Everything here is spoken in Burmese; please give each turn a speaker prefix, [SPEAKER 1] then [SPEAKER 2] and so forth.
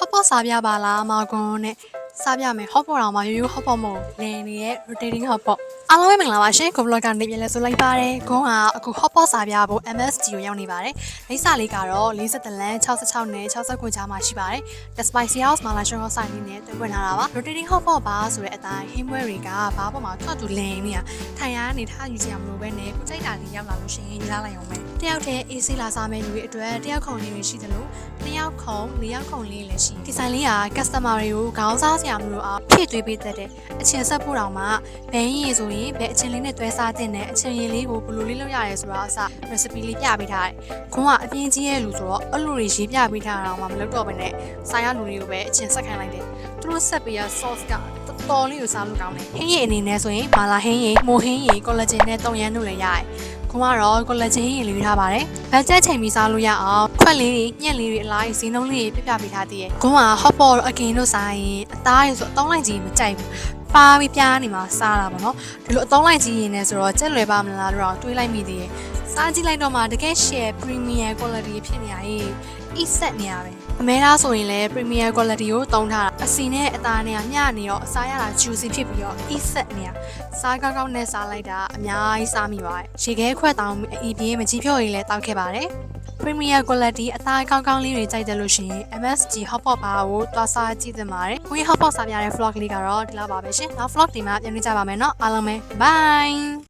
[SPEAKER 1] hotpot စားပြပါလားမာကွန်နဲ့စားပြမယ် hotpot တော့မှရိုးရိုး hotpot မဟုတ်လင်းနေတဲ့ rotating hotpot အားလုံးပဲမင်္ဂလာပါရှင်ကို vlog ကနေပြန်လဲဆိုလိုက်ပါတယ်ဂွန်းကအခု hotpot စားပြဖို့ MSG ကိုရောက်နေပါတယ်လိပ်စာလေးကတော့40လမ်း66နဲ့69ကြားမှာရှိပါတယ် The Spicy House မှာလာရှောင်းဆိုင်လေးနဲ့တွေ့ခွင့်လာတာပါ rotating hotpot ပါဆိုတဲ့အတိုင်းဟင်းပွဲတွေကဘားပေါ်မှာထွက်တူလင်းနေတာထိုင်ရနေထားယူစရာမလိုပဲနဲ့ကိုကြိုက်တာလေးရောက်လာလို့ရှိရင်ရလိုက်အောင်ပဲတယောက်တည်း AC လာစားမယ့်လူတွေအတွက်တယောက်ခုံလေးတွေရှိသလို2ယောက်ခုံ4ယောက်ခုံလေးလည်းရှိဒီဆိုင်လေးက customer တွေကိုခေါင်းစားစရာမလိုအောင်ဖြည့်သွေးပေးတတ်တဲ့အချင်းဆက်ဖို့တောင်မှဘဲရင်ဆိုရင်ဘဲအချင်းလေးနဲ့တွဲစားတဲ့အချင်းရင်လေးကိုဘယ်လိုလေးလုပ်ရတယ်ဆိုတာအစ recipe လေးပြပေးထားတယ်။ခွန်ကအပြင်းကြီးရဲ့လူဆိုတော့အဲ့လိုတွေရေးပြပေးထားတာတော့မှမလုပ်တော့ဘဲနဲ့ဆိုင်ရလူတွေကိုပဲအချင်းဆက်ခိုင်းလိုက်တယ်။သူတို့ဆက်ပေးရ sauce ကတော်လေးကိုစားလို့ကောင်းတယ်။ဟင်းရည်အနေနဲ့ဆိုရင်မာလာဟင်းရည်၊မိုဟင်းရည်၊ကောလာဂျင်နဲ့တုံရမ်းတို့လည်းရတယ်။ခွန်ကတော့ကောလာဂျင်ရည်လေးယူထားပါတယ်။ဘတ်ဂျက်ချိန်ပြီးစားလို့ရအောင်ခွက်လေးတွေညက်လေးတွေအလားဈေးနှုန်းလေးတွေပြပေးထားသေးတယ်။ခွန်က hot pot အကင်တို့စားရင်အသားရည်ဆိုအတုံးလိုက်ကြီးမကြိုက်ဘူး။ပါပြီးပြားနေမှာစားတာပေါ့နော်ဒီလိုအတုံးလိုက်ကြီးရင်လည်းဆိုတော့ကြက်လွယ်ပါမလားတော့တွေးလိုက်မိသေးတယ်စားကြည့်လိုက်တော့မှတကယ် share premium quality ဖြစ်နေရည်အဆက်နေရပဲအမဲသားဆိုရင်လည်း premium quality ကိုတုံးထားတာအစီနဲ့အသားနဲ့မျှနေတော့အစားရတာ juicy ဖြစ်ပြီးတော့အဆက်နေရစားကောင်းကောင်းနဲ့စားလိုက်တာအများကြီးစားမိပါတယ်ရေခဲခွက်တောင်အီပြေးမကြီးဖြော်ရေးလည်းတောက်ခဲ့ပါတယ်Premier quality အသားကောင်းကောင်းလေးတွေကြိုက်တယ်လို့ရှိရင် MSG hotpot ပါကိုတွားစားကြည့်သင့်ပါတယ်။ကိုကြီး hotpot စားပြတဲ့ vlog လေးကတော့ဒီလောက်ပါပဲရှင်။နောက် vlog ဒီမှာပြန်နေကြပါမယ်နော်။အားလုံးပဲ bye